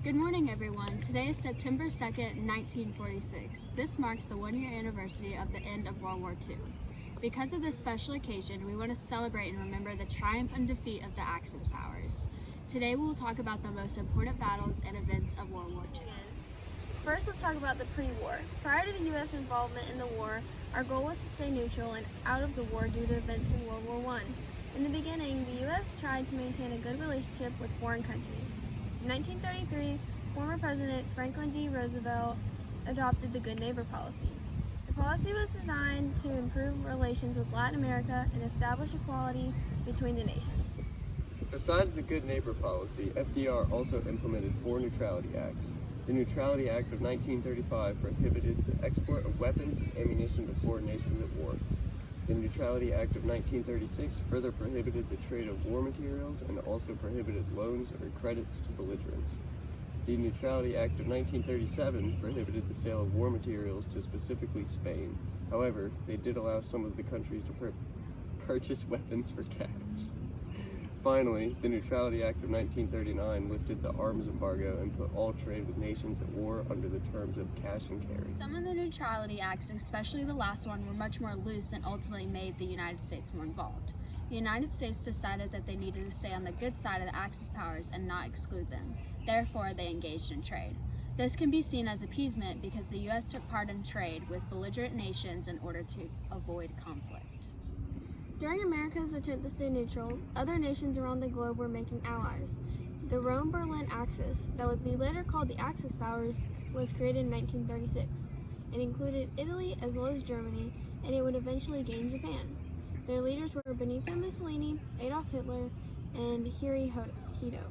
Good morning, everyone. Today is September 2nd, 1946. This marks the one-year anniversary of the end of World War II. Because of this special occasion, we want to celebrate and remember the triumph and defeat of the Axis powers. Today, we will talk about the most important battles and events of World War II. First, let's talk about the pre-war. Prior to the U.S. involvement in the war, our goal was to stay neutral and out of the war due to events in World War I. In the beginning, the U.S. tried to maintain a good relationship with foreign countries. In 1933, former President Franklin D. Roosevelt adopted the Good Neighbor policy. The policy was designed to improve relations with Latin America and establish equality between the nations. Besides the Good Neighbor policy, FDR also implemented 4 neutrality acts. The Neutrality Act of 1935 prohibited the export of weapons and ammunition to foreign nations at war. The Neutrality Act of 1936 further prohibited the trade of war materials and also prohibited loans or credits to belligerents. The Neutrality Act of 1937 prohibited the sale of war materials to specifically Spain. However, they did allow some of the countries to purchase weapons for cash. Finally, the Neutrality Act of 1939 lifted the arms embargo and put all trade with nations at war under the terms of cash and carry. Some of the neutrality acts, especially the last one, were much more loose and ultimately made the United States more involved. The United States decided that they needed to stay on the good side of the Axis powers and not exclude them. Therefore, they engaged in trade. This can be seen as appeasement because the U.S. took part in trade with belligerent nations in order to avoid conflict. During America's attempt to stay neutral, other nations around the globe were making allies. The Rome-Berlin Axis, that would be later called the Axis powers, was created in 1936. It included Italy as well as Germany, and it would eventually gain Japan. Their leaders were Benito Mussolini, Adolf Hitler, and Hirohito.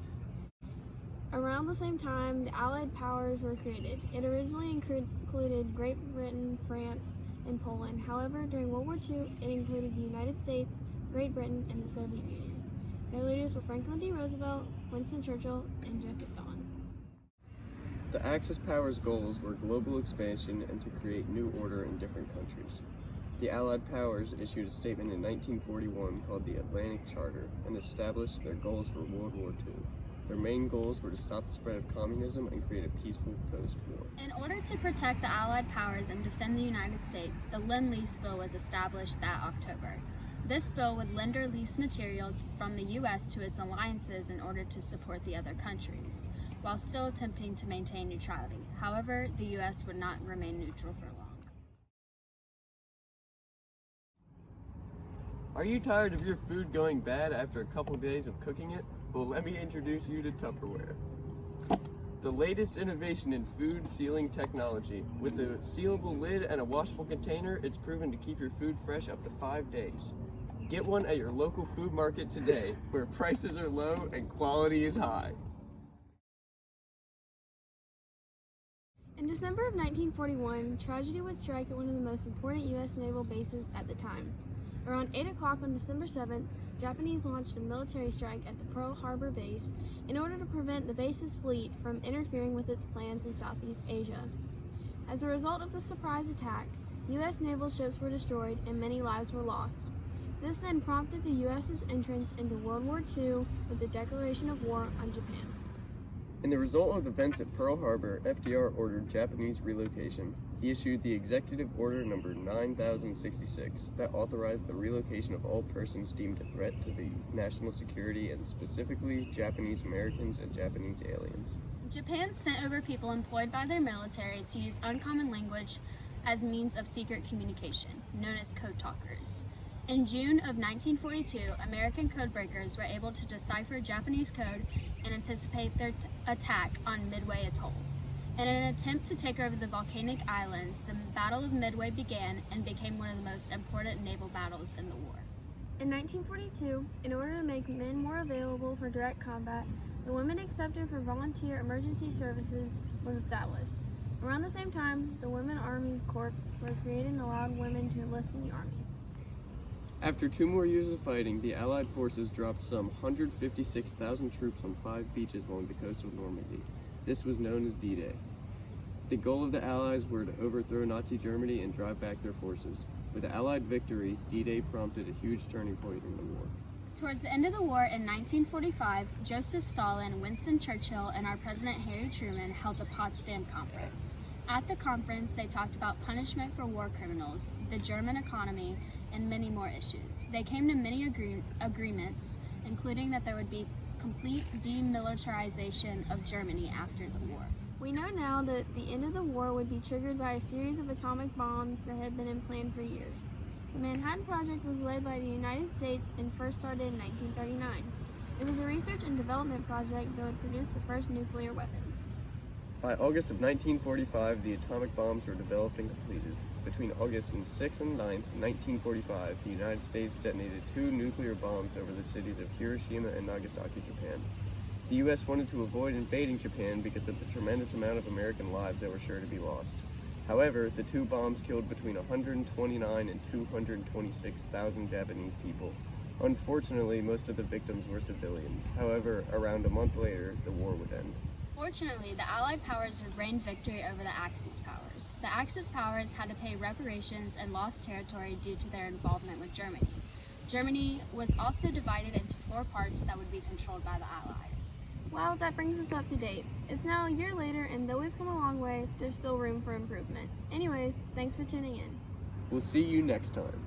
Around the same time, the Allied powers were created. It originally included Great Britain, France, and Poland. However, during World War II, it included the United States, Great Britain, and the Soviet Union. Their leaders were Franklin D. Roosevelt, Winston Churchill, and Joseph Stalin. The Axis powers' goals were global expansion and to create new order in different countries. The Allied powers issued a statement in 1941 called the Atlantic Charter and established their goals for World War II. Their main goals were to stop the spread of communism and create a peaceful post-war. In order to protect the Allied powers and defend the United States, the Lend-Lease Bill was established that October. This bill would lend or lease material from the U.S. to its alliances in order to support the other countries, while still attempting to maintain neutrality. However, the U.S. would not remain neutral for long. Are you tired of your food going bad after a couple days of cooking it? Well, let me introduce you to Tupperware. The latest innovation in food sealing technology. With a sealable lid and a washable container, it's proven to keep your food fresh up to 5 days. Get one at your local food market today, where prices are low and quality is high. In December of 1941, tragedy would strike at one of the most important U.S. naval bases at the time. Around 8 o'clock on December 7th, Japanese launched a military strike at the Pearl Harbor base in order to prevent the base's fleet from interfering with its plans in Southeast Asia. As a result of the surprise attack, U.S. naval ships were destroyed and many lives were lost. This then prompted the U.S.'s entrance into World War II with the declaration of war on Japan. In the result of events at Pearl Harbor, FDR ordered Japanese relocation. He issued the Executive Order number 9066 that authorized the relocation of all persons deemed a threat to the national security and specifically Japanese Americans and Japanese aliens. Japan sent over people employed by their military to use uncommon language as means of secret communication, known as code talkers. In June of 1942, American code breakers were able to decipher Japanese code and anticipate their attack on Midway Atoll. In an attempt to take over the volcanic islands, the Battle of Midway began and became one of the most important naval battles in the war. In 1942, in order to make men more available for direct combat, the Women Accepted for Volunteer Emergency Services was established. Around the same time, the Women Army Corps were created and allowed women to enlist in the Army. After 2 more years of fighting, the Allied forces dropped some 156,000 troops on 5 beaches along the coast of Normandy. This was known as D-Day. The goal of the Allies were to overthrow Nazi Germany and drive back their forces. With the Allied victory, D-Day prompted a huge turning point in the war. Towards the end of the war in 1945, Joseph Stalin, Winston Churchill, and our President Harry Truman held the Potsdam Conference. At the conference, they talked about punishment for war criminals, the German economy, and many more issues. They came to many agreements, including that there would be complete demilitarization of Germany after the war. We know now that the end of the war would be triggered by a series of atomic bombs that had been in plan for years. The Manhattan Project was led by the United States and first started in 1939. It was a research and development project that would produce the first nuclear weapons. By August of 1945, the atomic bombs were developed and completed. Between August 6th and 9th, 1945, the United States detonated 2 nuclear bombs over the cities of Hiroshima and Nagasaki, Japan. The U.S. wanted to avoid invading Japan because of the tremendous amount of American lives that were sure to be lost. However, the 2 bombs killed between 129 and 226,000 Japanese people. Unfortunately, most of the victims were civilians. However, around a month later, the war would end. Fortunately, the Allied powers would reign victory over the Axis powers. The Axis powers had to pay reparations and lost territory due to their involvement with Germany. Germany was also divided into 4 parts that would be controlled by the Allies. Well, that brings us up to date. It's now a year later, and though we've come a long way, there's still room for improvement. Anyways, thanks for tuning in. We'll see you next time.